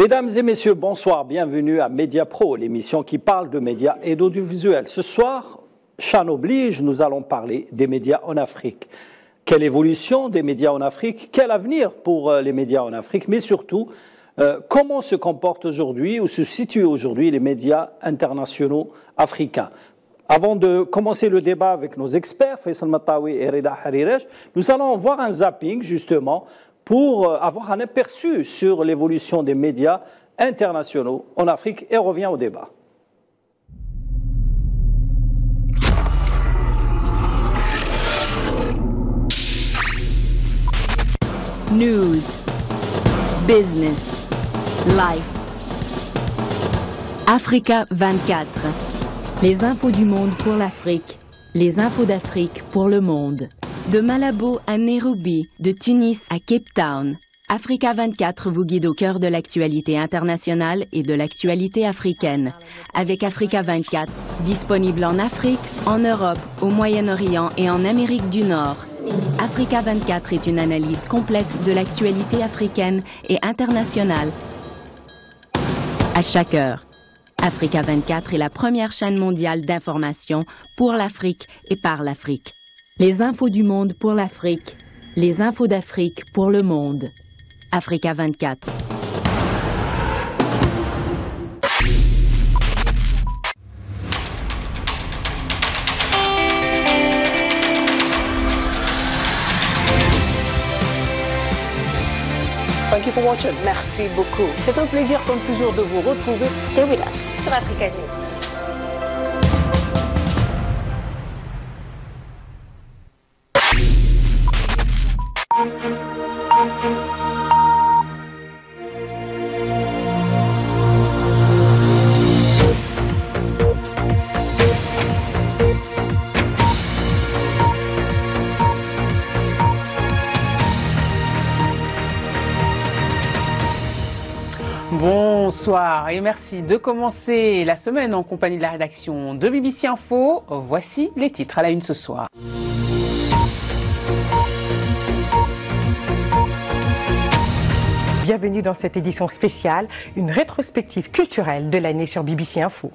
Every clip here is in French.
Mesdames et messieurs, bonsoir, bienvenue à Média Pro, l'émission qui parle de médias et d'audiovisuel. Ce soir, Chan oblige, nous allons parler des médias en Afrique. Quelle évolution des médias en Afrique? Quel avenir pour les médias en Afrique? Mais surtout, comment se comportent aujourd'hui ou se situent aujourd'hui les médias internationaux africains? Avant de commencer le débat avec nos experts, Faisal Matawi et Reda Hariresh, nous allons voir un zapping justement pour avoir un aperçu sur l'évolution des médias internationaux en Afrique et on revient au débat. News, business, life. Africa 24. Les infos du monde pour l'Afrique. Les infos d'Afrique pour le monde. De Malabo à Nairobi, de Tunis à Cape Town, Africa 24 vous guide au cœur de l'actualité internationale et de l'actualité africaine. Avec Africa 24, disponible en Afrique, en Europe, au Moyen-Orient et en Amérique du Nord. Africa 24 est une analyse complète de l'actualité africaine et internationale à chaque heure. Africa 24 est la première chaîne mondiale d'information pour l'Afrique et par l'Afrique. Les infos du monde pour l'Afrique, les infos d'Afrique pour le monde. Africa 24. Thank you for watching. Merci beaucoup. C'est un plaisir comme toujours de vous retrouver. Stay with us sur Africa News. Bonsoir et merci de commencer la semaine en compagnie de la rédaction de BBC Info. Voici les titres à la une ce soir. Bienvenue dans cette édition spéciale, une rétrospective culturelle de l'année sur BBC Info.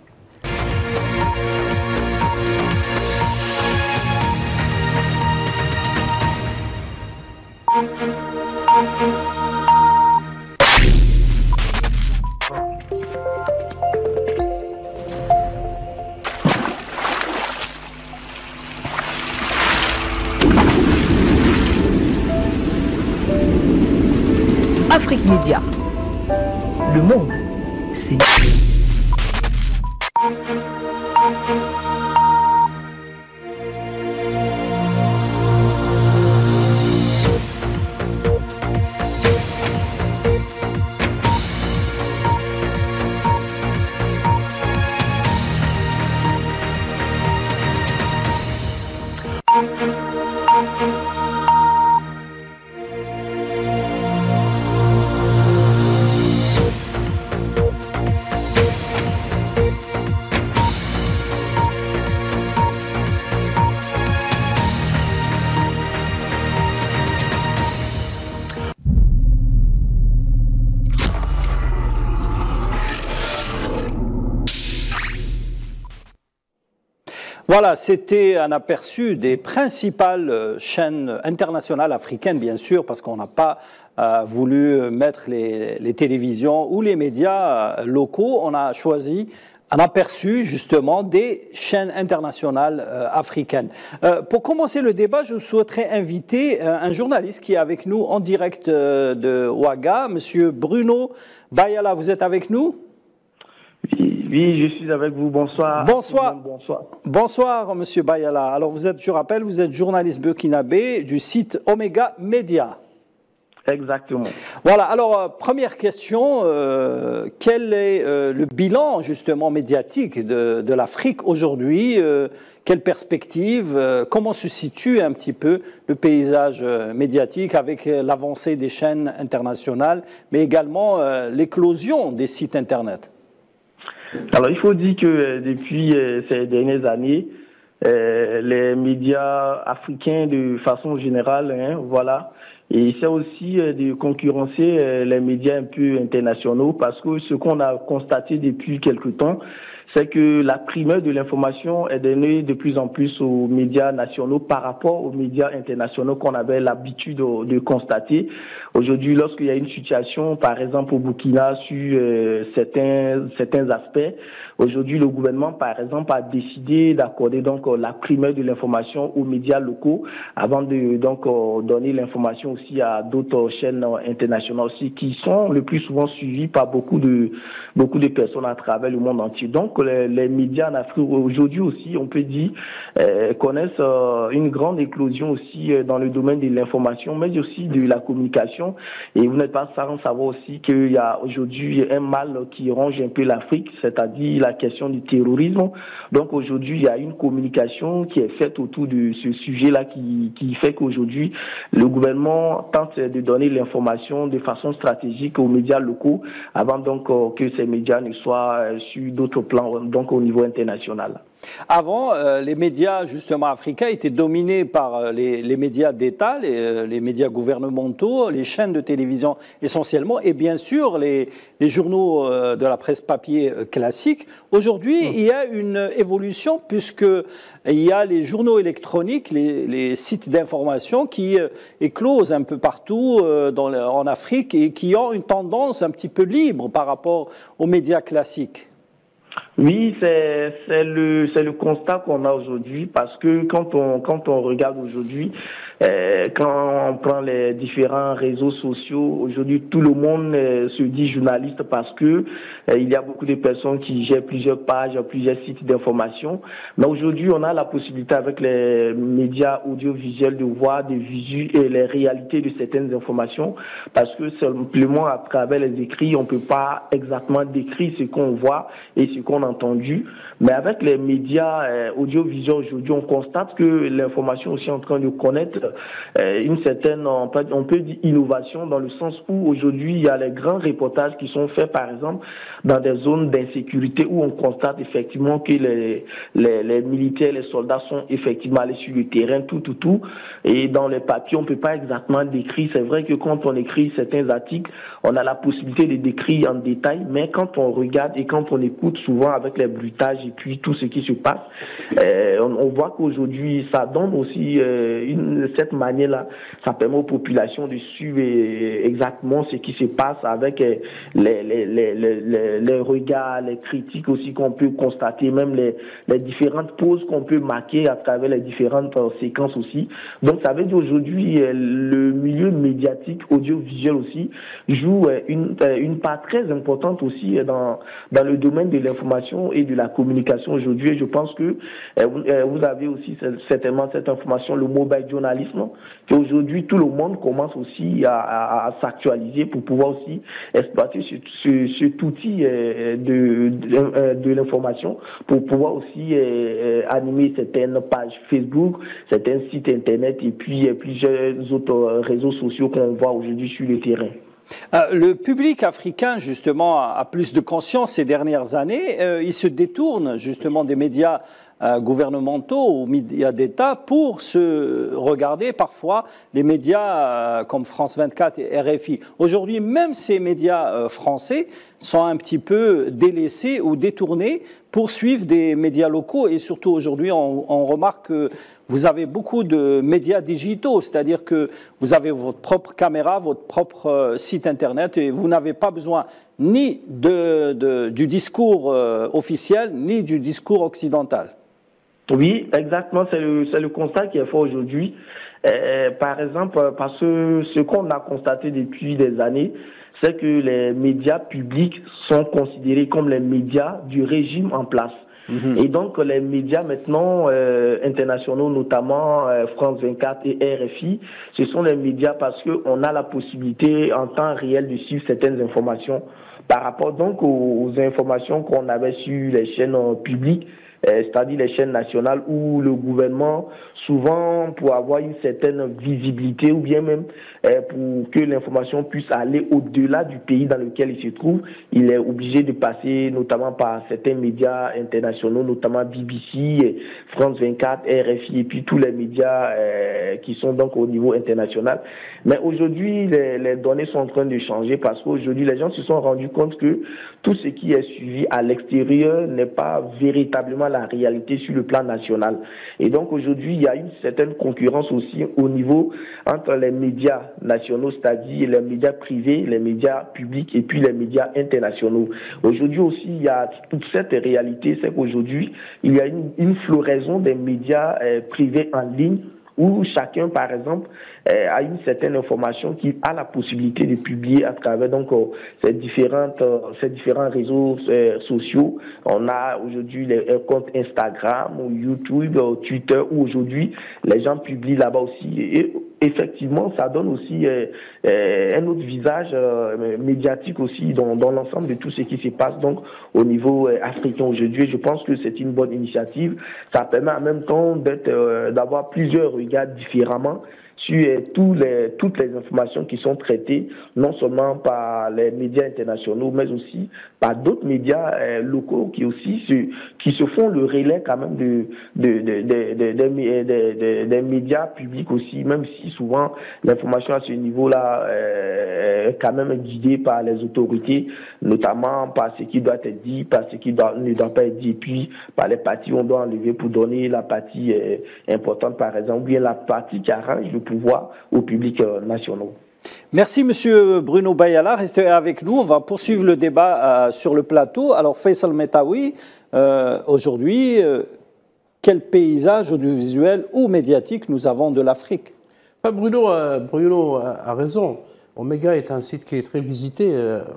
Afrique Média. Le monde, c'est Voilà, c'était un aperçu des principales chaînes internationales africaines, bien sûr, parce qu'on n'a pas voulu mettre les télévisions ou les médias locaux. On a choisi un aperçu, justement, des chaînes internationales africaines. Pour commencer le débat, je souhaiterais inviter un journaliste qui est avec nous en direct de Ouaga, Monsieur Bruno Bayala. Vous êtes avec nous ? Oui, je suis avec vous. Bonsoir. Bonsoir. Bonsoir. Bonsoir, Monsieur Bayala. Alors, je rappelle, vous êtes journaliste burkinabé du site Omega Media. Exactement. Voilà. Alors, première question, quel est le bilan, justement, médiatique de l'Afrique aujourd'hui? Quelle perspective? Comment se situe un petit peu le paysage médiatique avec l'avancée des chaînes internationales, mais également l'éclosion des sites Internet? Alors, il faut dire que depuis ces dernières années, les médias africains, de façon générale, voilà, et c'est aussi de concurrencer les médias un peu internationaux, parce que ce qu'on a constaté depuis quelque temps, c'est que la primeur de l'information est donnée de plus en plus aux médias nationaux par rapport aux médias internationaux qu'on avait l'habitude de constater. Aujourd'hui, lorsqu'il y a une situation, par exemple au Burkina, sur certains aspects, aujourd'hui le gouvernement, par exemple, a décidé d'accorder donc la primeur de l'information aux médias locaux avant de donc donner l'information aussi à d'autres chaînes internationales aussi qui sont le plus souvent suivies par beaucoup de personnes à travers le monde entier. Donc les médias en Afrique aujourd'hui aussi, on peut dire, connaissent une grande éclosion aussi dans le domaine de l'information, mais aussi de la communication. Et vous n'êtes pas sans savoir aussi qu'il y a aujourd'hui un mal qui ronge un peu l'Afrique, c'est-à-dire la question du terrorisme. Donc aujourd'hui, il y a une communication qui est faite autour de ce sujet-là qui fait qu'aujourd'hui, le gouvernement tente de donner l'information de façon stratégique aux médias locaux avant donc que ces médias ne soient sur d'autres plans, donc au niveau international. Avant, les médias justement africains étaient dominés par les médias d'État, les médias gouvernementaux, les chaînes de télévision essentiellement, et bien sûr les journaux de la presse papier classique. Aujourd'hui, il y a une évolution puisqu'il y a les journaux électroniques, les sites d'information qui éclosent un peu partout en Afrique et qui ont une tendance un petit peu libre par rapport aux médias classiques. Oui, c'est le constat qu'on a aujourd'hui, parce que quand on regarde aujourd'hui, quand on prend les différents réseaux sociaux, aujourd'hui tout le monde se dit journaliste parce que il y a beaucoup de personnes qui gèrent plusieurs pages, plusieurs sites d'information. Mais aujourd'hui, on a la possibilité avec les médias audiovisuels de voir des visus et les réalités de certaines informations, parce que simplement à travers les écrits, on peut pas exactement décrire ce qu'on voit et ce qu'on a entendu. Mais avec les médias audiovisuels aujourd'hui, on constate que l'information aussi est en train de connaître une certaine, on peut dire, innovation, dans le sens où aujourd'hui, il y a les grands reportages qui sont faits, par exemple, dans des zones d'insécurité où on constate effectivement que les militaires, les soldats sont effectivement allés sur le terrain, tout. Et dans les papiers, on peut pas exactement décrire. C'est vrai que quand on écrit certains articles, on a la possibilité de décrire en détail, mais quand on regarde et quand on écoute souvent avec les bruitages et puis tout ce qui se passe, on voit qu'aujourd'hui, ça donne aussi cette manière-là, ça permet aux populations de suivre exactement ce qui se passe avec les regards, les critiques aussi qu'on peut constater, même les différentes pauses qu'on peut marquer à travers les différentes séquences aussi. Donc ça veut dire aujourd'hui, le milieu médiatique, audiovisuel aussi, joue une part très importante aussi dans le domaine de l'information et de la communication aujourd'hui. Et je pense que vous avez aussi certainement cette information, le mobile journalisme, qu'aujourd'hui tout le monde commence aussi à s'actualiser pour pouvoir aussi exploiter cet outil de l'information, pour pouvoir aussi animer certaines pages Facebook, certains sites internet et puis plusieurs autres réseaux sociaux qu'on voit aujourd'hui sur le terrain. Le public africain, justement, a plus de conscience ces dernières années. Il se détourne, justement, des médias gouvernementaux ou médias d'État pour se regarder parfois les médias comme France 24 et RFI. Aujourd'hui, même ces médias français sont un petit peu délaissés ou détournés pour suivre des médias locaux. Et surtout aujourd'hui, on remarque que vous avez beaucoup de médias digitaux, c'est-à-dire que vous avez votre propre caméra, votre propre site Internet et vous n'avez pas besoin ni du discours officiel, ni du discours occidental. Oui, exactement, c'est le constat qui est fait aujourd'hui. Par exemple, parce que ce qu'on a constaté depuis des années, c'est que les médias publics sont considérés comme les médias du régime en place. Et donc les médias maintenant internationaux, notamment France 24 et RFI, ce sont les médias parce qu'on a la possibilité en temps réel de suivre certaines informations par rapport donc aux informations qu'on avait sur les chaînes publiques. c'est-à-dire les chaînes nationales où le gouvernement, souvent pour avoir une certaine visibilité ou bien même pour que l'information puisse aller au-delà du pays dans lequel il se trouve, il est obligé de passer notamment par certains médias internationaux, notamment BBC, France 24, RFI et puis tous les médias qui sont donc au niveau international. Mais aujourd'hui, les données sont en train de changer parce qu'aujourd'hui, les gens se sont rendus compte que tout ce qui est suivi à l'extérieur n'est pas véritablement la réalité sur le plan national. Et donc aujourd'hui, il y a une certaine concurrence aussi au niveau entre les médias nationaux, c'est-à-dire les médias privés, les médias publics et puis les médias internationaux. Aujourd'hui aussi, il y a toute cette réalité, c'est qu'aujourd'hui, il y a une floraison des médias privés en ligne où chacun, par exemple, a une certaine information qu'il a la possibilité de publier à travers donc ces différents réseaux sociaux. On a aujourd'hui les comptes Instagram, ou YouTube, ou Twitter, où aujourd'hui les gens publient là-bas aussi. Et effectivement, ça donne aussi un autre visage médiatique aussi dans l'ensemble de tout ce qui se passe donc au niveau africain aujourd'hui. Je pense que c'est une bonne initiative. Ça permet en même temps d'avoir plusieurs regards différemment sur toutes les informations qui sont traitées, non seulement par les médias internationaux, mais aussi par d'autres médias locaux qui se font le relais quand même des médias publics aussi, même si souvent l'information à ce niveau-là est quand même guidée par les autorités, notamment par ce qui doit être dit, par ce qui ne doit pas être dit, et puis par les parties on doit enlever pour donner la partie importante, par exemple, ou bien la partie qui arrange le pouvoir au public nationaux. Merci, Monsieur Bruno Bayala. Restez avec nous. On va poursuivre le débat sur le plateau. Alors, Faisal Metaoui, aujourd'hui, quel paysage audiovisuel ou médiatique nous avons de l'Afrique? Bruno a raison. Omega est un site qui est très visité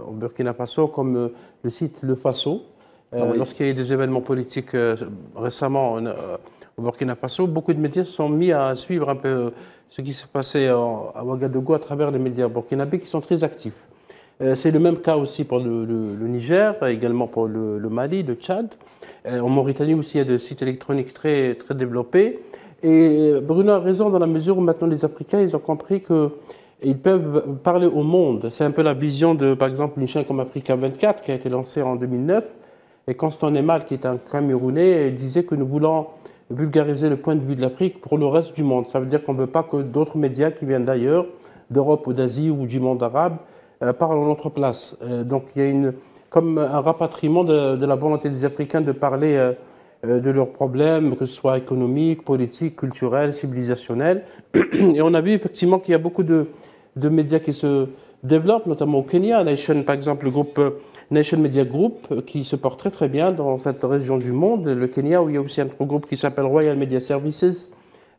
au Burkina Faso, comme le site Le Faso. Oui. Lorsqu'il y a eu des événements politiques récemment au Burkina Faso, beaucoup de médias se sont mis à suivre un peu ce qui se passait à Ouagadougou à travers les médias burkinabés qui sont très actifs. C'est le même cas aussi pour le Niger, également pour le Mali, le Tchad. En Mauritanie aussi, il y a des sites électroniques très, très développés. Et Bruno a raison dans la mesure où maintenant les Africains, ils ont compris qu'ils peuvent parler au monde. C'est un peu la vision de, par exemple, une chaîne comme Africa 24 qui a été lancée en 2009. Et Constant Nemal, qui est un Camerounais, disait que nous voulons vulgariser le point de vue de l'Afrique pour le reste du monde. Ça veut dire qu'on ne veut pas que d'autres médias qui viennent d'ailleurs, d'Europe ou d'Asie ou du monde arabe, parlent en notre place. Donc il y a comme un rapatriement de la volonté des Africains de parler de leurs problèmes, que ce soit économiques, politiques, culturels, civilisationnels. Et on a vu effectivement qu'il y a beaucoup de médias qui se développent, notamment au Kenya. Nation, par exemple, le groupe Nation Media Group, qui se porte très très bien dans cette région du monde, le Kenya, où il y a aussi un autre groupe qui s'appelle Royal Media Services,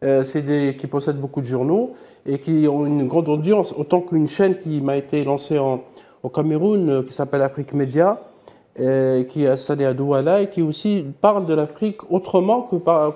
qui possèdent beaucoup de journaux et qui ont une grande audience, autant qu'une chaîne qui m'a été lancée au Cameroun, qui s'appelle Afrique Media, qui est installée à Douala et qui aussi parle de l'Afrique autrement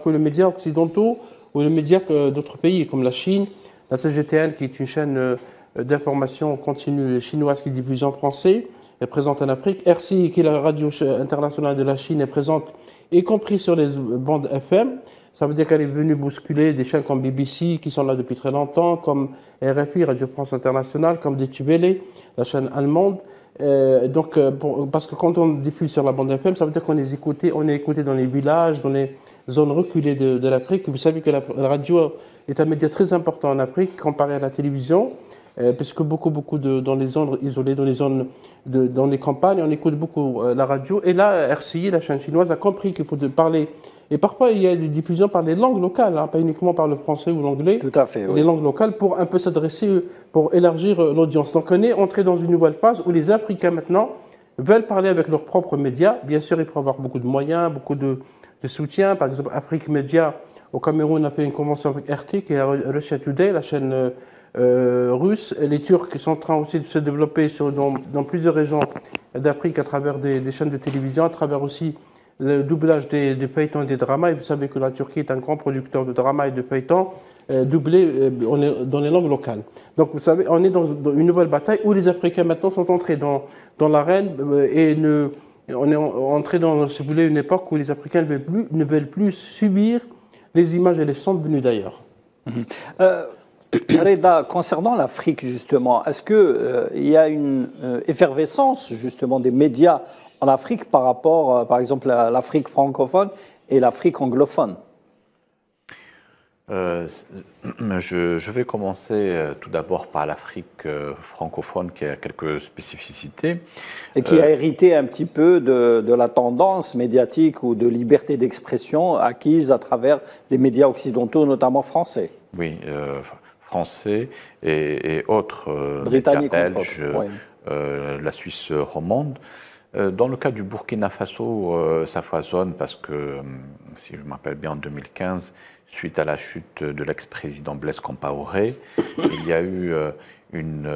que les médias occidentaux ou les médias d'autres pays, comme la Chine, la CGTN, qui est une chaîne d'information continue chinoise qui diffuse en français, est présente en Afrique. RCI, qui est la radio internationale de la Chine, est présente, y compris sur les bandes FM. Ça veut dire qu'elle est venue bousculer des chaînes comme BBC, qui sont là depuis très longtemps, comme RFI, Radio France Internationale, comme Deutsche Welle, la chaîne allemande. Parce que quand on diffuse sur la bande FM, ça veut dire qu'on est écouté dans les villages, dans les zones reculées de l'Afrique. Vous savez que la radio est un média très important en Afrique, comparé à la télévision. Puisque beaucoup dans les zones isolées, dans les campagnes, on écoute beaucoup la radio. Et là, RCI, la chaîne chinoise, a compris qu'il faut parler. Et parfois, il y a des diffusions par les langues locales, pas uniquement par le français ou l'anglais. Tout à fait, oui. Les langues locales pour un peu s'adresser, pour élargir l'audience. Donc, on est entré dans une nouvelle phase où les Africains, maintenant, veulent parler avec leurs propres médias. Bien sûr, il faut avoir beaucoup de moyens, beaucoup de soutien. Par exemple, Afrique Media, au Cameroun, a fait une convention avec RT, qui est Russia Today, la chaîne russe. Les Turcs sont en train aussi de se développer dans plusieurs régions d'Afrique à travers des chaînes de télévision, à travers aussi le doublage des feuilletons et des dramas. Et vous savez que la Turquie est un grand producteur de dramas et de feuilletons doublés dans les langues locales. Donc vous savez, on est dans une nouvelle bataille où les Africains maintenant sont entrés dans l'arène et on est entré dans, si vous voulez, une époque où les Africains ne veulent plus subir les images et les sons venus d'ailleurs. Reda, concernant l'Afrique justement, est-ce qu'il y a une effervescence justement des médias en Afrique par rapport, par exemple, à l'Afrique francophone et l'Afrique anglophone? Je vais commencer tout d'abord par l'Afrique francophone qui a quelques spécificités. Et qui a hérité un petit peu de la tendance médiatique ou de liberté d'expression acquise à travers les médias occidentaux, notamment français. Oui, français et autres, britanniques, belges, la Suisse romande. Dans le cas du Burkina Faso, ça foisonne parce que, si je me rappelle bien, en 2015, suite à la chute de l'ex-président Blaise Compaoré, il y a eu une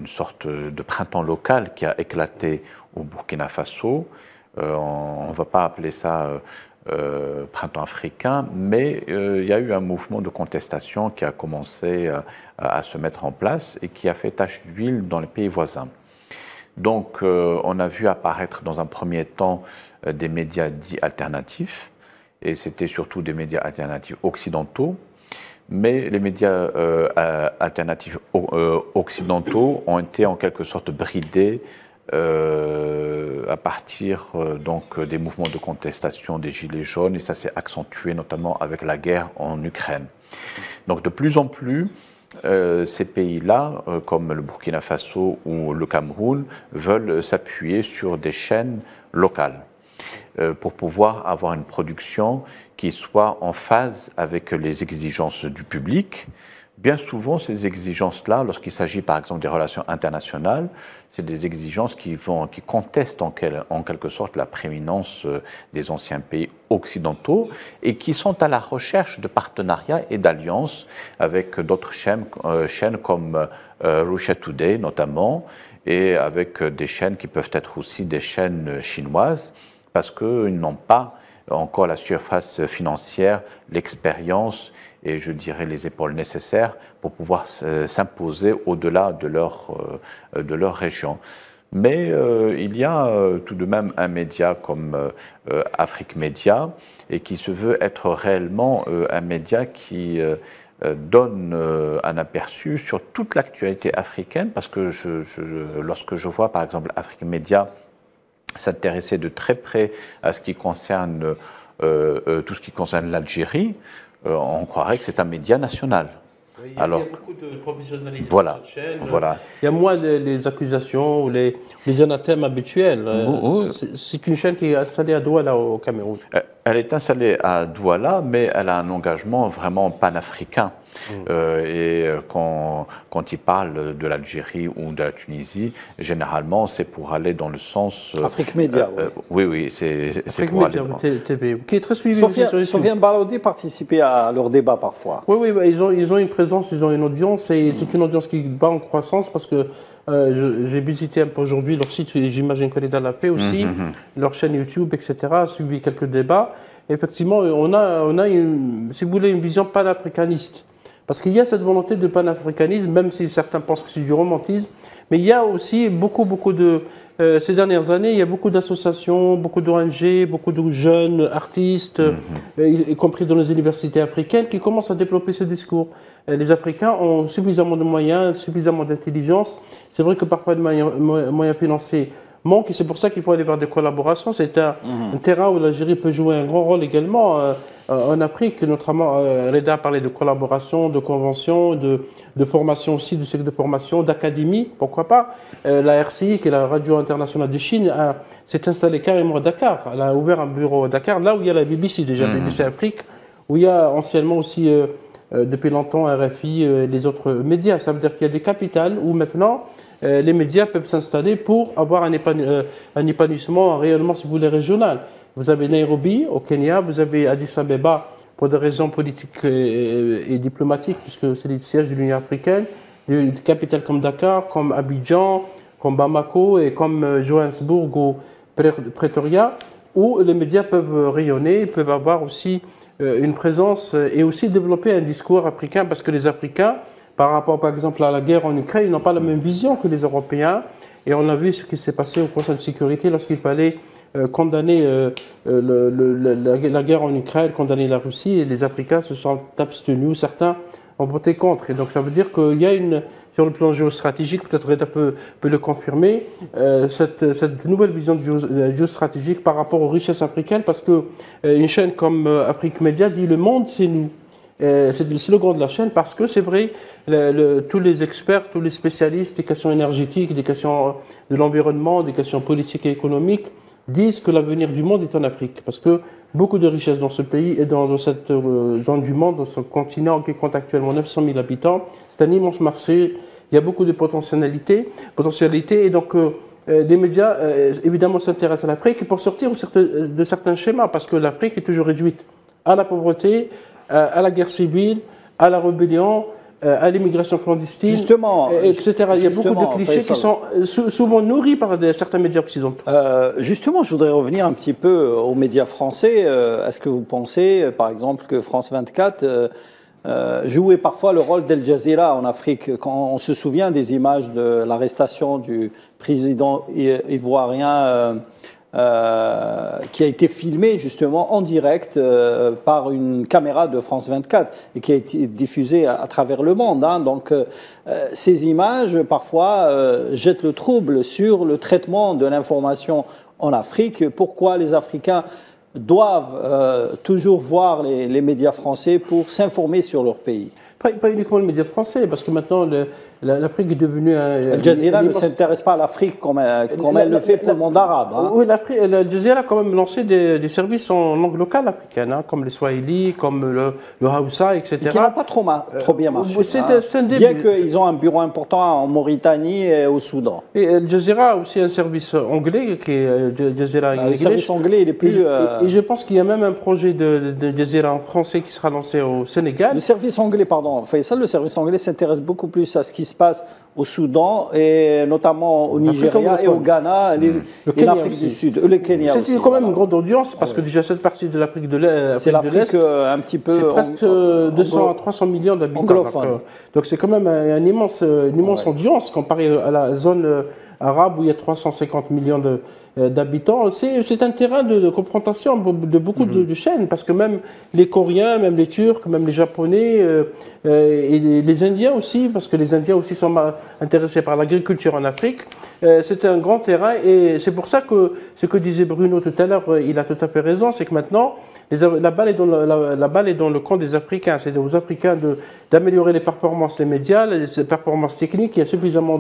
sorte de printemps local qui a éclaté au Burkina Faso. On ne va pas appeler ça printemps africain, mais il y a eu un mouvement de contestation qui a commencé à se mettre en place et qui a fait tache d'huile dans les pays voisins. Donc, on a vu apparaître dans un premier temps des médias dits alternatifs, et c'était surtout des médias alternatifs occidentaux, mais les médias alternatifs occidentaux ont été en quelque sorte bridés à partir donc des mouvements de contestation des Gilets jaunes, et ça s'est accentué notamment avec la guerre en Ukraine. Donc, de plus en plus, ces pays-là, comme le Burkina Faso ou le Cameroun, veulent s'appuyer sur des chaînes locales pour pouvoir avoir une production qui soit en phase avec les exigences du public. Bien souvent, ces exigences-là, lorsqu'il s'agit par exemple des relations internationales, c'est des exigences qui contestent en quelque sorte la prééminence des anciens pays occidentaux et qui sont à la recherche de partenariats et d'alliances avec d'autres chaînes comme Russia Today notamment, et avec des chaînes qui peuvent être aussi des chaînes chinoises, parce qu'ils n'ont pas encore la surface financière, l'expérience et je dirais les épaules nécessaires pour pouvoir s'imposer au-delà de leur région. Mais il y a tout de même un média comme Afrique Média et qui se veut être réellement un média qui donne un aperçu sur toute l'actualité africaine, parce que lorsque je vois par exemple Afrique Média s'intéresser de très près à ce qui concerne tout ce qui concerne l'Algérie, on croirait que c'est un média national. Il y a beaucoup de professionnalisme voilà, sur cette chaîne. voilà. Il y a moins les accusations ou les anathèmes habituels. C'est une chaîne qui est installée à Douala au Cameroun. Elle est installée à Douala, mais elle a un engagement vraiment panafricain. Et quand il parle de l'Algérie ou de la Tunisie, généralement, c'est pour aller dans le sens... Afrique Média, oui, c'est pour aller... qui est très suivi. Sofiane Balaoudi participait à leur débat parfois. Oui, ils ont une présence, ils ont une audience, et c'est une audience qui bat en croissance, parce que j'ai visité un peu aujourd'hui leur site, j'imagine que Reda l'a fait aussi, leur chaîne YouTube, etc., suivi quelques débats. Et effectivement, on a si vous voulez, une vision panafricaniste. Parce qu'il y a cette volonté de panafricanisme, même si certains pensent que c'est du romantisme, mais il y a aussi beaucoup de... ces dernières années, il y a beaucoup d'associations, beaucoup d'ONG, beaucoup de jeunes artistes, y compris dans les universités africaines, qui commencent à développer ce discours. Les Africains ont suffisamment de moyens, suffisamment d'intelligence. C'est vrai que parfois, les moyens financiers manquent, et c'est pour ça qu'il faut aller vers des collaborations. C'est un terrain où l'Algérie peut jouer un grand rôle également en Afrique, notamment. Reda a parlé de collaboration, de conventions, de formation aussi, de cycle de formation, d'académie, pourquoi pas. La RCI, qui est la Radio Internationale de Chine, s'est installée carrément à Dakar. Elle a ouvert un bureau à Dakar, là où il y a la BBC déjà, BBC Afrique, où il y a anciennement aussi, depuis longtemps, RFI, les autres médias. Ça veut dire qu'il y a des capitales où maintenant, les médias peuvent s'installer pour avoir un épanouissement réellement, si vous voulez, régional. Vous avez Nairobi au Kenya, vous avez Addis Abeba pour des raisons politiques et diplomatiques, puisque c'est le siège de l'Union africaine, des capitales comme Dakar, comme Abidjan, comme Bamako et comme Johannesburg ou Pretoria, où les médias peuvent rayonner, peuvent avoir aussi une présence et aussi développer un discours africain, parce que les Africains, par rapport par exemple à la guerre en Ukraine, ils n'ont pas la même vision que les Européens. Et on a vu ce qui s'est passé au Conseil de sécurité lorsqu'il fallait condamner la guerre en Ukraine, condamner la Russie, et les Africains se sont abstenus, certains ont voté contre. Et donc ça veut dire qu'il y a sur le plan géostratégique, peut-être Reda peut le confirmer, cette nouvelle vision géostratégique par rapport aux richesses africaines, parce qu'une chaîne comme Afrique Média dit « Le monde, c'est nous ». C'est le slogan de la chaîne parce que c'est vrai, tous les experts, tous les spécialistes des questions énergétiques, des questions de l'environnement, des questions politiques et économiques disent que l'avenir du monde est en Afrique. Parce que beaucoup de richesses dans ce pays et dans cette zone du monde, dans ce continent qui compte actuellement 900 000 habitants, c'est un immense marché, il y a beaucoup de potentialités et donc les médias évidemment s'intéressent à l'Afrique pour sortir de certains schémas parce que l'Afrique est toujours réduite à la pauvreté, à la guerre civile, à la rébellion, à l'immigration clandestine, justement, etc. Il y a beaucoup de clichés qui sont souvent nourris par certains médias occidentaux. Justement, je voudrais revenir un petit peu aux médias français. Est-ce que vous pensez, par exemple, que France 24 jouait parfois le rôle d'Al Jazeera en Afrique? Quand on se souvient des images de l'arrestation du président ivoirien qui a été filmé justement en direct par une caméra de France 24 et qui a été diffusée à travers le monde. Hein. Donc ces images parfois jettent le trouble sur le traitement de l'information en Afrique. Pourquoi les Africains doivent toujours voir les médias français pour s'informer sur leur pays? Pas uniquement les médias français, parce que maintenant l'Afrique est devenue Al Jazeera ne s'intéresse pas à l'Afrique comme elle le fait pour le monde arabe. Hein. Oui, Al Jazeera a quand même lancé des services en langue locale africaine, hein, comme le Swahili, comme le Hausa, etc. Qui n'a pas trop bien marché. C'est un début. Bien qu'ils ont un bureau important en Mauritanie et au Soudan. Et Al Jazeera a aussi un service anglais, qui est Al Jazeera English. Le service anglais, il est plus... Et je pense qu'il y a même un projet de Al Jazeera en français qui sera lancé au Sénégal. Le service anglais, pardon. Faisal, le service anglais s'intéresse beaucoup plus à ce qui se passe au Soudan et notamment au Nigeria et au Ghana et l'Afrique du Sud, le Kenya aussi. C'est quand même une grande audience parce que déjà cette partie de l'Afrique de l'Est, c'est l'Afrique un petit peu. C'est presque 200 à 300 millions d'habitants. Donc c'est quand même une immense audience comparée à la zone arabe où il y a 350 millions d'habitants. C'est un terrain de confrontation de beaucoup de chaînes, parce que même les Coréens, même les Turcs, même les Japonais et les Indiens aussi, parce que les Indiens aussi sont intéressés par l'agriculture en Afrique. C'est un grand terrain et c'est pour ça que ce que disait Bruno tout à l'heure, il a tout à fait raison, c'est que maintenant la balle est dans le camp des Africains. C'est aux Africains d'améliorer les performances des médias, les performances techniques. Il y a suffisamment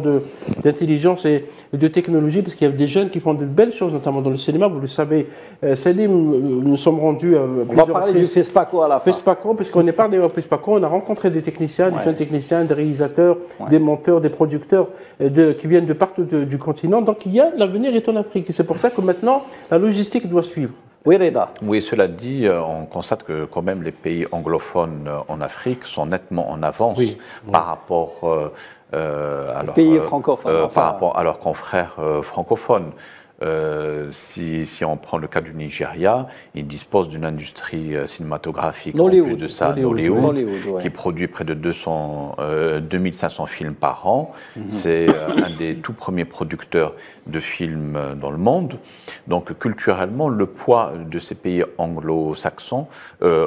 d'intelligence et de technologie, parce qu'il y a des jeunes qui font de belles choses, notamment dans le cinéma. Vous le savez, Salim, nous sommes rendus à on va parler du FESPACO à la fin. FESPACO, puisqu'on est parlé au FESPACO, on a rencontré des techniciens, des jeunes techniciens, des réalisateurs, des monteurs, des producteurs qui viennent de partout du continent. Donc l'avenir est en Afrique. Et c'est pour ça que maintenant, la logistique doit suivre. Oui, Reda. Oui, cela dit, on constate que quand même les pays anglophones en Afrique sont nettement en avance par rapport à leurs confrères francophones. Si on prend le cas du Nigeria, il dispose d'une industrie cinématographique en plus de ça, Nollywood, qui produit près de 2500 films par an. C'est un des tout premiers producteurs de films dans le monde. Donc culturellement, le poids de ces pays anglo-saxons,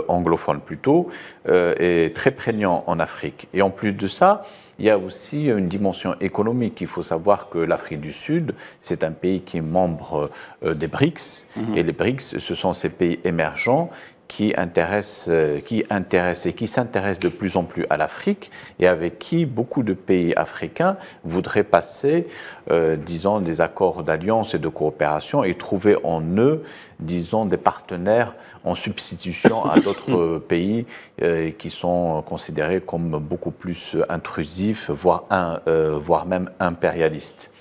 anglophones plutôt, est très prégnant en Afrique. Et en plus de ça, il y a aussi une dimension économique. Il faut savoir que l'Afrique du Sud, c'est un pays qui est membre des BRICS. Et les BRICS, ce sont ces pays émergents qui s'intéressent de plus en plus à l'Afrique et avec qui beaucoup de pays africains voudraient passer, disons, des accords d'alliance et de coopération et trouver en eux, disons, des partenaires en substitution à d'autres pays qui sont considérés comme beaucoup plus intrusifs, voire même impérialistes.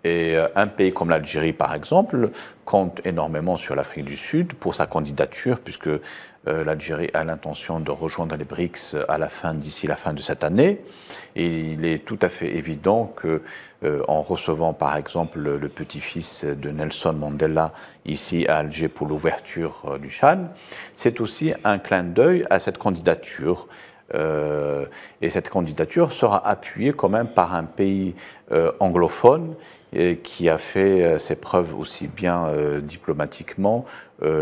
Et un pays comme l'Algérie, par exemple, compte énormément sur l'Afrique du Sud pour sa candidature, puisque l'Algérie a l'intention de rejoindre les BRICS d'ici la fin de cette année. Et il est tout à fait évident que, en recevant par exemple le petit-fils de Nelson Mandela ici à Alger pour l'ouverture du Chan, c'est aussi un clin d'œil à cette candidature Et cette candidature sera appuyée quand même par un pays anglophone qui a fait ses preuves aussi bien diplomatiquement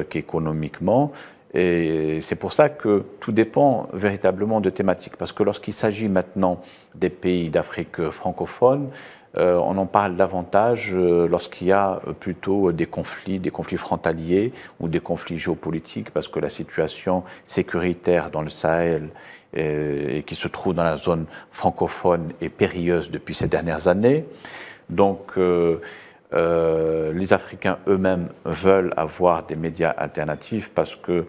qu'économiquement. Et c'est pour ça que tout dépend véritablement de thématiques. Parce que lorsqu'il s'agit maintenant des pays d'Afrique francophone, on en parle davantage lorsqu'il y a plutôt des conflits frontaliers ou des conflits géopolitiques, parce que la situation sécuritaire dans le Sahel et qui se trouve dans la zone francophone est périlleuse depuis ces dernières années. Donc, les Africains eux-mêmes veulent avoir des médias alternatifs parce que,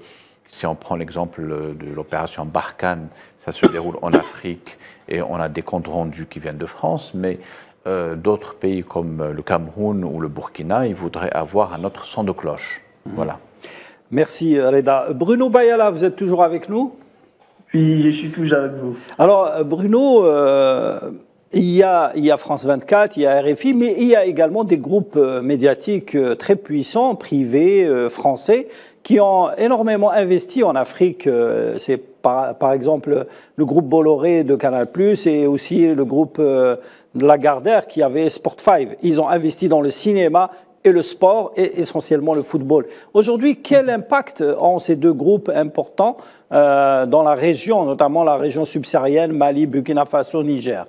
si on prend l'exemple de l'opération Barkhane, ça se déroule en Afrique et on a des comptes rendus qui viennent de France, mais d'autres pays comme le Cameroun ou le Burkina, ils voudraient avoir un autre son de cloche. Voilà. Merci Reda. Bruno Bayala, vous êtes toujours avec nous? Oui, je suis toujours avec vous. Alors Bruno, il y a France 24, il y a RFI, mais il y a également des groupes médiatiques très puissants, privés, français, qui ont énormément investi en Afrique. C'est par exemple le groupe Bolloré de Canal+, et aussi le groupe de Lagardère qui avait Sport 5. Ils ont investi dans le cinéma et le sport, et essentiellement le football. Aujourd'hui, quel impact ont ces deux groupes importants dans la région, notamment la région subsaharienne, Mali, Burkina Faso, Niger?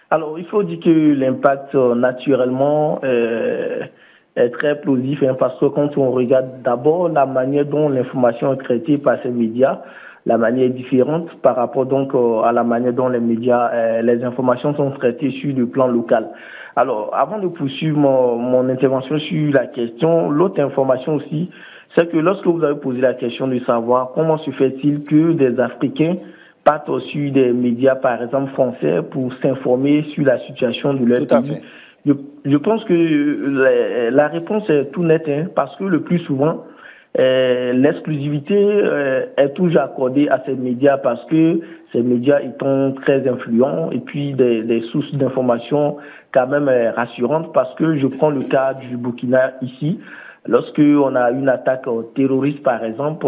Alors, il faut dire que l'impact, naturellement, est très plausible, parce que quand on regarde d'abord la manière dont l'information est traitée par ces médias, la manière est différente par rapport donc à la manière dont les médias, les informations sont traitées sur le plan local. Alors, avant de poursuivre mon intervention sur la question, l'autre information aussi, c'est que lorsque vous avez posé la question de savoir comment se fait-il que des Africains partent sur des médias, par exemple français, pour s'informer sur la situation de leur pays. Je pense que la réponse est tout nette, parce que le plus souvent, l'exclusivité est toujours accordée à ces médias, parce que ces médias étant très influents, et puis des sources d'information quand même rassurantes, parce que je prends le cas du Burkina ici. Lorsque on a une attaque terroriste, par exemple,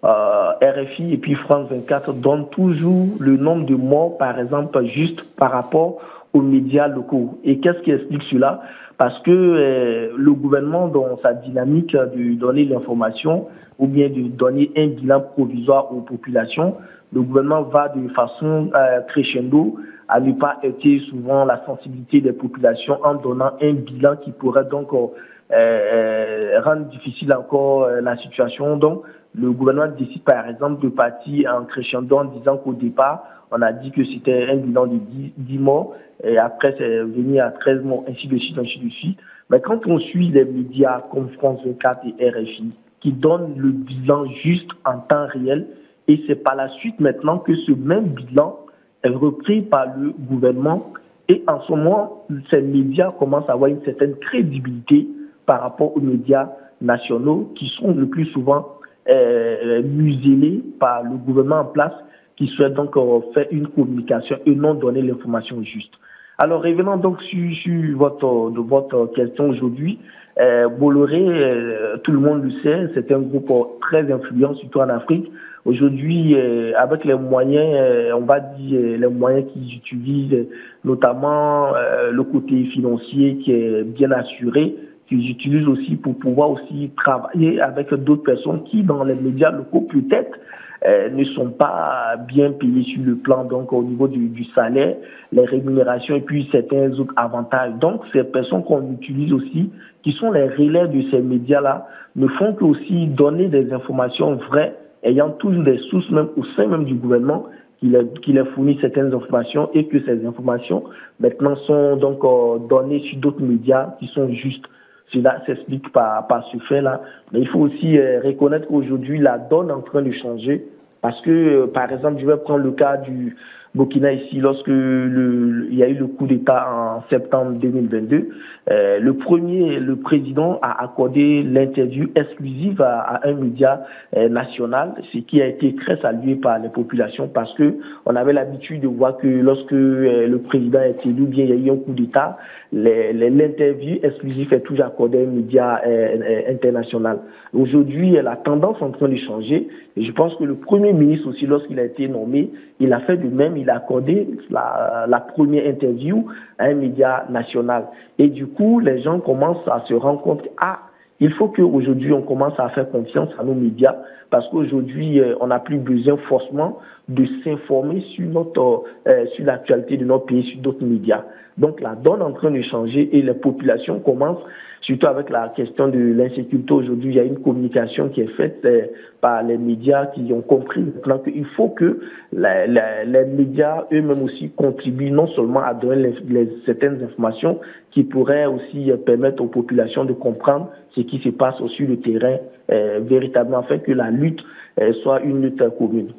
RFI et puis France 24 donnent toujours le nombre de morts, par exemple, juste par rapport aux médias locaux. Et qu'est-ce qui explique cela? Parce que le gouvernement, dans sa dynamique de donner l'information ou bien de donner un bilan provisoire aux populations, le gouvernement va de façon crescendo à ne pas heurter souvent la sensibilité des populations en donnant un bilan qui pourrait donc rendre difficile encore la situation. Donc, le gouvernement décide par exemple de partir en crescendo en disant qu'au départ, on a dit que c'était un bilan de 10 morts, et après c'est venu à 13 morts, ainsi de suite, ainsi de suite. Mais quand on suit les médias comme France 24 et RFI, qui donnent le bilan juste en temps réel, et c'est par la suite maintenant que ce même bilan est repris par le gouvernement, et en ce moment, ces médias commencent à avoir une certaine crédibilité par rapport aux médias nationaux, qui sont le plus souvent muselés par le gouvernement en place, qui souhaite donc faire une communication et non donner l'information juste. Alors, revenons donc sur votre question aujourd'hui. Bolloré, tout le monde le sait, c'est un groupe très influent, surtout en Afrique. Aujourd'hui, avec les moyens, on va dire les moyens qu'ils utilisent, notamment le côté financier qui est bien assuré, qu'ils utilisent aussi pour pouvoir aussi travailler avec d'autres personnes qui, dans les médias locaux, peut-être, ne sont pas bien payés sur le plan, donc au niveau du salaire, les rémunérations et puis certains autres avantages. Donc, ces personnes qu'on utilise aussi, qui sont les relais de ces médias-là, ne font que aussi donner des informations vraies, ayant toujours des sources même au sein même du gouvernement qui les fournit certaines informations, et que ces informations maintenant sont donc données sur d'autres médias qui sont justes. Cela s'explique par ce fait-là. Mais il faut aussi reconnaître qu'aujourd'hui, la donne est en train de changer. Parce que, par exemple, je vais prendre le cas Burkina ici, lorsque il y a eu le coup d'État en septembre 2022, le président a accordé l'interview exclusive à un média national, ce qui a été très salué par les populations parce que on avait l'habitude de voir que lorsque le président est élu, bien il y a eu un coup d'État, l'interview exclusive est toujours accordée à un média international. Aujourd'hui, la tendance est en train de changer et je pense que le Premier ministre aussi, lorsqu'il a été nommé, il a fait de même, il a accordé la première interview à un média national. Et du coup, les gens commencent à se rendre compte, il faut qu'aujourd'hui, on commence à faire confiance à nos médias parce qu'aujourd'hui, on n'a plus besoin forcément de s'informer sur l'actualité de notre pays, sur d'autres médias. Donc, la donne est en train de changer et les populations commencent, surtout avec la question de l'insécurité. Aujourd'hui, il y a une communication qui est faite par les médias qui ont compris maintenant qu'il faut que les médias eux-mêmes aussi contribuent non seulement à donner certaines informations qui pourraient aussi permettre aux populations de comprendre ce qui se passe sur le terrain véritablement afin que la lutte soit une lutte commune.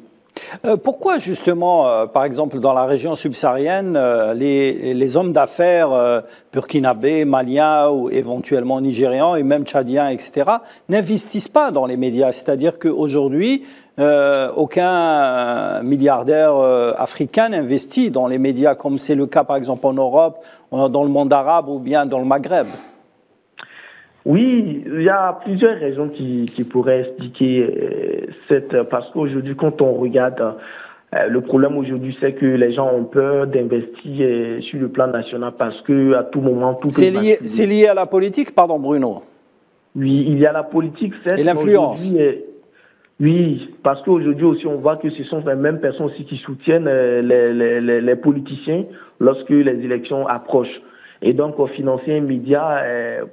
Pourquoi justement, par exemple, dans la région subsaharienne, les hommes d'affaires burkinabés, maliens ou éventuellement nigérians et même tchadiens, etc., n'investissent pas dans les médias? C'est-à-dire qu'aujourd'hui, aucun milliardaire africain n'investit dans les médias, comme c'est le cas par exemple en Europe, dans le monde arabe ou bien dans le Maghreb. Oui, il y a plusieurs raisons qui pourraient expliquer parce qu'aujourd'hui, quand on regarde, le problème aujourd'hui, c'est que les gens ont peur d'investir sur le plan national parce que à tout moment, tout c'est lié à la politique, pardon Bruno. Oui, il y a la politique, certes. Et l'influence. Oui, parce qu'aujourd'hui aussi, on voit que ce sont les mêmes personnes aussi qui soutiennent les politiciens lorsque les élections approchent. Et donc, financer un média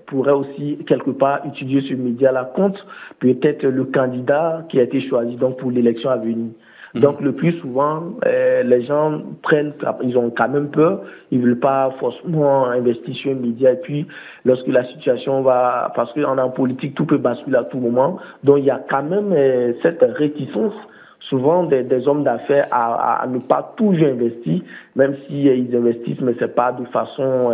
pourrait aussi, quelque part, utiliser ce média-là contre peut-être le candidat qui a été choisi donc, pour l'élection à venir. Donc, le plus souvent, les gens ils ont quand même peur, ils ne veulent pas forcément investir sur un média. Et puis, lorsque la situation parce qu'en politique, tout peut basculer à tout moment. Donc, il y a quand même cette réticence souvent des hommes d'affaires à ne pas toujours investir, même si ils investissent, mais c'est pas de façon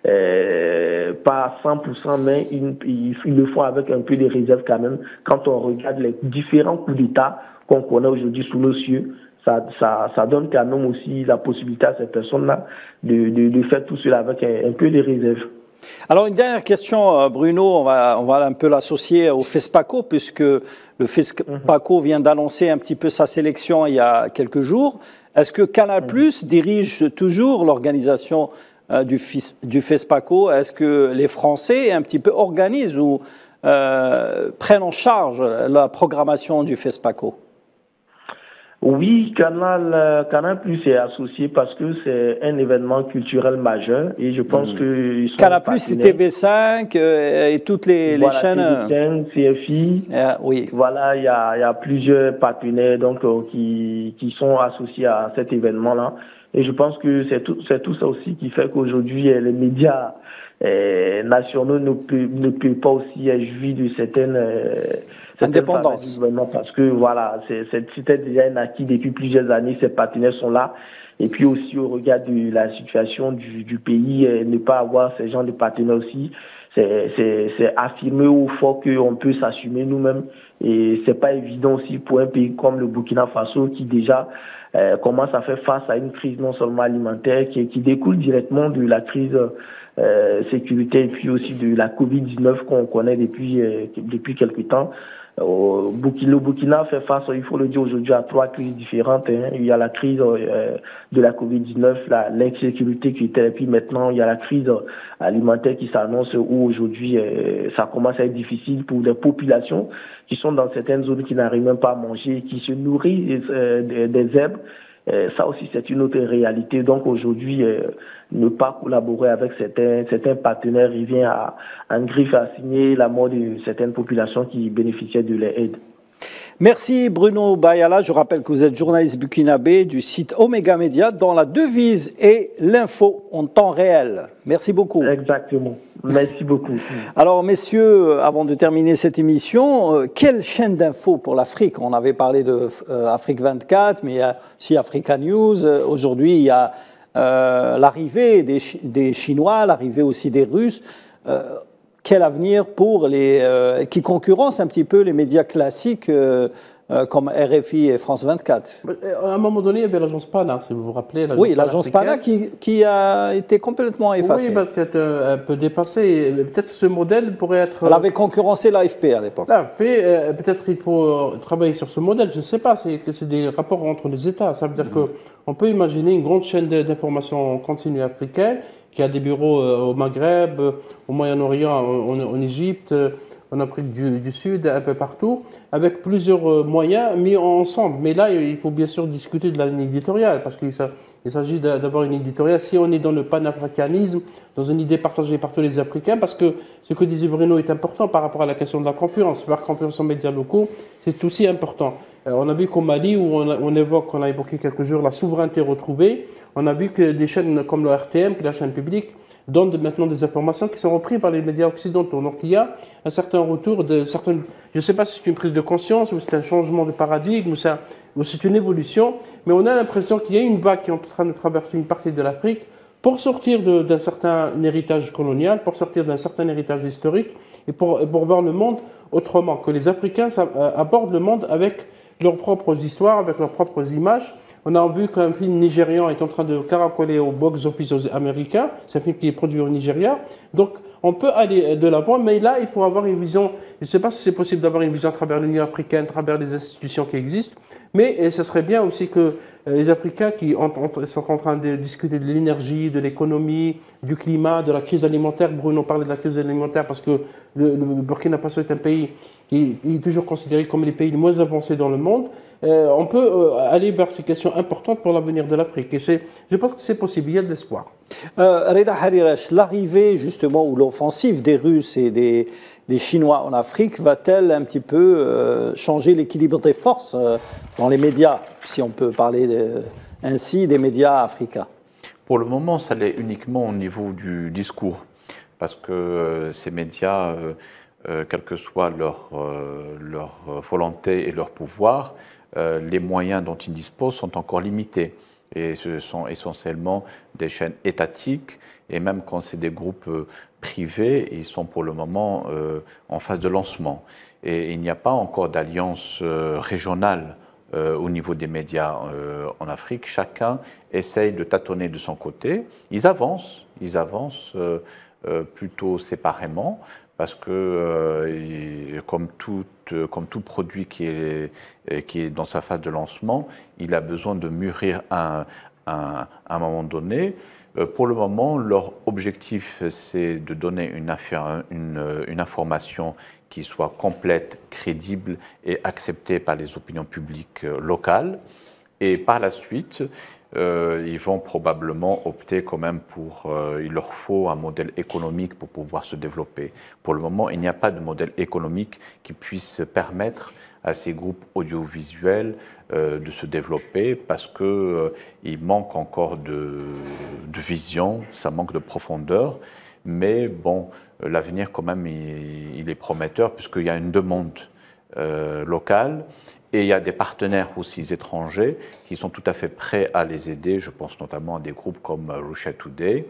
pas 100%, mais ils le font avec un peu de réserve quand même. Quand on regarde les différents coups d'État qu'on connaît aujourd'hui sous nos cieux, ça donne quand même aussi la possibilité à ces personnes-là de faire tout cela avec un peu de réserve. Alors, une dernière question, Bruno, on va un peu l'associer au FESPACO, puisque le FESPACO vient d'annoncer un petit peu sa sélection il y a quelques jours. Est-ce que Canal+ dirige toujours l'organisation du FESPACO? Est-ce que les Français un petit peu organisent ou prennent en charge la programmation du FESPACO? Oui, Canal+ est associé parce que c'est un événement culturel majeur et je pense que Canal+, TV5 et toutes les chaînes. TV5, CFI. Oui. Voilà, il y a plusieurs partenaires donc qui sont associés à cet événement-là et je pense que c'est tout ça aussi qui fait qu'aujourd'hui les médias nationaux ne peuvent pas aussi jouir de certaines indépendance. Parce que voilà, c'était déjà un acquis depuis plusieurs années, ces partenaires sont là. Et puis aussi au regard de la situation du pays, ne pas avoir ces gens de partenaires aussi, c'est affirmer au fort qu'on peut s'assumer nous-mêmes. Et c'est pas évident aussi pour un pays comme le Burkina Faso qui déjà commence à faire face à une crise non seulement alimentaire qui découle directement de la crise sécurité et puis aussi de la Covid-19 qu'on connaît depuis quelque temps. Le Burkina fait face, il faut le dire aujourd'hui, à 3 crises différentes. Il y a la crise de la Covid-19, l'insécurité qui était, et puis maintenant il y a la crise alimentaire qui s'annonce où aujourd'hui ça commence à être difficile pour des populations qui sont dans certaines zones qui n'arrivent même pas à manger, qui se nourrissent des herbes. Ça aussi, c'est une autre réalité. Donc aujourd'hui, ne pas collaborer avec certains partenaires revient à griffe à signer la mort de certaines populations qui bénéficiaient de leur aide. Merci Bruno Bayala. Je rappelle que vous êtes journaliste burkinabé du site Omega Media dont la devise est l'info en temps réel. Merci beaucoup. Exactement. Merci beaucoup. Alors messieurs, avant de terminer cette émission, quelle chaîne d'infos pour l'Afrique? On avait parlé de Afrique 24, mais il y a aussi Africa News. Aujourd'hui, il y a l'arrivée des Chinois, l'arrivée aussi des Russes. Quel avenir pour qui concurrencent un petit peu les médias classiques comme RFI et France 24? À un moment donné, il y avait l'agence PANA, si vous vous rappelez. Oui, l'agence PANA qui a été complètement effacée. Oui, parce qu'elle est un peu dépassée. Peut-être ce modèle pourrait être... Elle avait concurrencé l'AFP à l'époque. L'AFP, peut-être il faut travailler sur ce modèle. Je ne sais pas, c'est des rapports entre les États. Ça veut dire qu'on peut imaginer une grande chaîne d'information continue africaine qui a des bureaux au Maghreb, au Moyen-Orient, en Égypte, en Afrique du Sud, un peu partout, avec plusieurs moyens mis ensemble. Mais là, il faut bien sûr discuter de la ligne éditoriale, parce qu'il s'agit d'avoir une éditoriale. Si on est dans le panafricanisme, dans une idée partagée par tous les Africains, parce que ce que disait Bruno est important par rapport à la question de la concurrence. Faire confiance aux médias locaux, c'est aussi important. On a vu qu'au Mali, où on a évoqué quelques jours la souveraineté retrouvée, on a vu que des chaînes comme le RTM, qui est la chaîne publique, donnent maintenant des informations qui sont reprises par les médias occidentaux. Donc il y a un certain retour de certaines... Je ne sais pas si c'est une prise de conscience ou c'est un changement de paradigme ou c'est une évolution, mais on a l'impression qu'il y a une vague qui est en train de traverser une partie de l'Afrique pour sortir d'un certain héritage colonial, pour sortir d'un certain héritage historique et pour voir le monde autrement, que les Africains abordent le monde avec leurs propres histoires, avec leurs propres images. On a vu qu'un film nigérian est en train de caracoler au box-office américain. C'est un film qui est produit au Nigeria. Donc, on peut aller de l'avant, mais là, il faut avoir une vision. Je ne sais pas si c'est possible d'avoir une vision à travers l'Union africaine, à travers les institutions qui existent, mais ce serait bien aussi que les Africains qui sont en train de discuter de l'énergie, de l'économie, du climat, de la crise alimentaire. Bruno parlait de la crise alimentaire parce que le Burkina Faso est un pays qui est toujours considéré comme les pays les moins avancés dans le monde. On peut aller vers ces questions importantes pour l'avenir de l'Afrique. Et je pense que c'est possible, il y a de l'espoir. Reda Harirash, l'arrivée justement ou l'offensive des Russes et des Chinois en Afrique va-t-elle un petit peu changer l'équilibre des forces dans les médias, si on peut parler ainsi des médias africains? Pour le moment, ça l'est uniquement au niveau du discours, parce que ces médias, quelle que soit leur volonté et leur pouvoir, les moyens dont ils disposent sont encore limités. Et ce sont essentiellement des chaînes étatiques, et même quand c'est des groupes privés, ils sont pour le moment en phase de lancement. Et il n'y a pas encore d'alliance régionale au niveau des médias en Afrique. Chacun essaye de tâtonner de son côté. Ils avancent plutôt séparément, parce que comme tout produit qui est dans sa phase de lancement, il a besoin de mûrir à un moment donné. Pour le moment, leur objectif, c'est de donner une information qui soit complète, crédible et acceptée par les opinions publiques locales. Et par la suite, ils vont probablement opter quand même il leur faut un modèle économique pour pouvoir se développer. Pour le moment, il n'y a pas de modèle économique qui puisse permettre à ces groupes audiovisuels de se développer, parce qu'il manque encore de vision, ça manque de profondeur. Mais bon, l'avenir quand même, il est prometteur, puisqu'il y a une demande locale. Et il y a des partenaires aussi étrangers qui sont tout à fait prêts à les aider. Je pense notamment à des groupes comme Russia Today,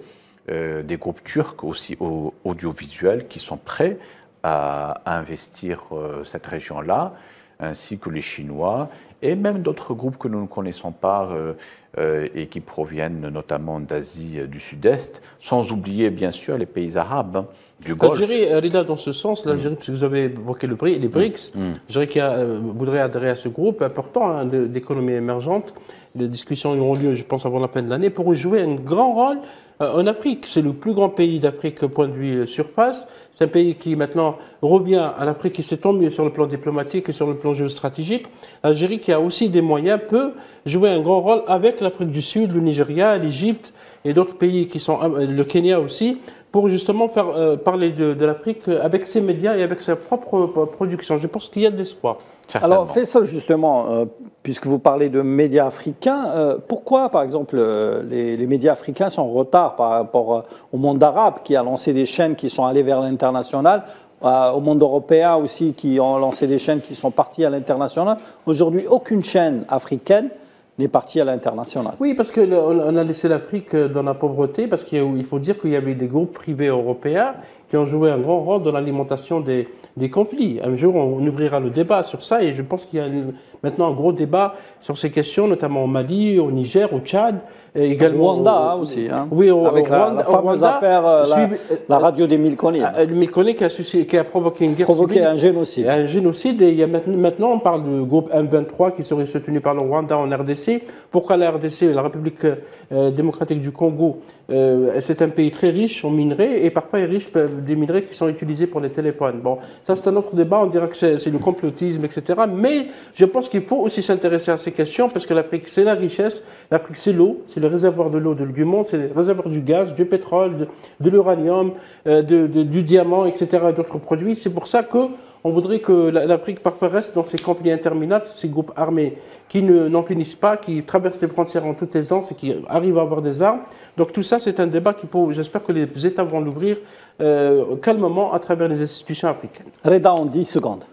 des groupes turcs aussi audiovisuels qui sont prêts à investir cette région-là, ainsi que les Chinois, et même d'autres groupes que nous ne connaissons pas et qui proviennent notamment d'Asie du Sud-Est, sans oublier bien sûr les pays arabes du Golfe. L'Algérie, Reda, dans ce sens, l'Algérie, puisque vous avez évoqué les BRICS, l'Algérie qui voudrait adhérer à ce groupe important d'économies émergentes. Les discussions auront lieu, je pense, avant la fin de l'année, pour jouer un grand rôle en Afrique. C'est le plus grand pays d'Afrique au point de vue surface. C'est un pays qui maintenant revient à l'Afrique et c'est tant mieux sur le plan diplomatique et sur le plan géostratégique. L'Algérie, qui a aussi des moyens, peut jouer un grand rôle avec l'Afrique du Sud, le Nigeria, l'Égypte et d'autres pays qui sont, le Kenya aussi, pour justement faire parler de l'Afrique avec ses médias et avec sa propre production. Je pense qu'il y a de l'espoir. Alors, Faisal, justement, puisque vous parlez de médias africains, pourquoi, par exemple, les médias africains sont en retard par rapport au monde arabe qui a lancé des chaînes qui sont allées vers l'international, au monde européen aussi qui ont lancé des chaînes qui sont parties à l'international? Aujourd'hui, aucune chaîne africaine n'est partie à l'international. Oui, parce qu'on a laissé l'Afrique dans la pauvreté, parce qu'il faut dire qu'il y avait des groupes privés européens qui ont joué un grand rôle dans l'alimentation des conflits. Un jour, on ouvrira le débat sur ça, et je pense qu'il y a maintenant un gros débat sur ces questions, notamment au Mali, au Niger, au Tchad, et également au Rwanda aussi. Hein. Oui, avec la fameuse affaire, la radio des mille collines. Mille collines qui a provoqué une guerre civile. Un génocide. Un génocide, et il y a maintenant, on parle du groupe M23 qui serait soutenu par le Rwanda en RDC. Pourquoi la RDC, la République démocratique du Congo, c'est un pays très riche en minerais, et parfois il est riche des minerais qui sont utilisés pour les téléphones. Bon, ça c'est un autre débat, on dirait que c'est du complotisme, etc. Mais je pense qu'il faut aussi s'intéresser à ces questions, parce que l'Afrique, c'est la richesse, l'Afrique, c'est l'eau, c'est le réservoir de l'eau du monde, c'est le réservoir du gaz, du pétrole, de l'uranium, du diamant, etc., et d'autres produits. C'est pour ça qu'on voudrait que l'Afrique parfois reste dans ces conflits interminables, ces groupes armés qui n'en finissent pas, qui traversent les frontières en toute aisance et qui arrivent à avoir des armes. Donc tout ça, c'est un débat j'espère que les États vont l'ouvrir calmement à travers les institutions africaines. Reda, en 10 secondes.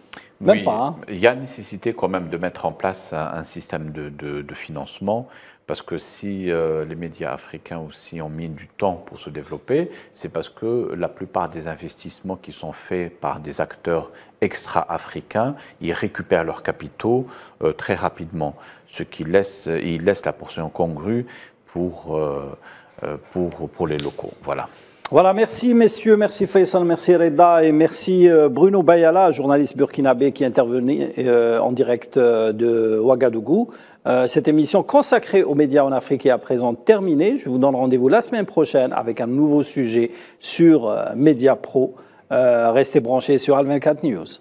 Même oui, pas. Hein. Il y a nécessité quand même de mettre en place un système de financement, parce que si les médias africains aussi ont mis du temps pour se développer, c'est parce que la plupart des investissements qui sont faits par des acteurs extra-africains, ils récupèrent leurs capitaux très rapidement, ce qui laisse la portion congrue pour les locaux. Voilà. Voilà, merci messieurs, merci Faisal, merci Reda, et merci Bruno Bayala, journaliste burkinabé qui intervenait en direct de Ouagadougou. Cette émission consacrée aux médias en Afrique est à présent terminée. Je vous donne rendez-vous la semaine prochaine avec un nouveau sujet sur Média Pro. Restez branchés sur Al24 News.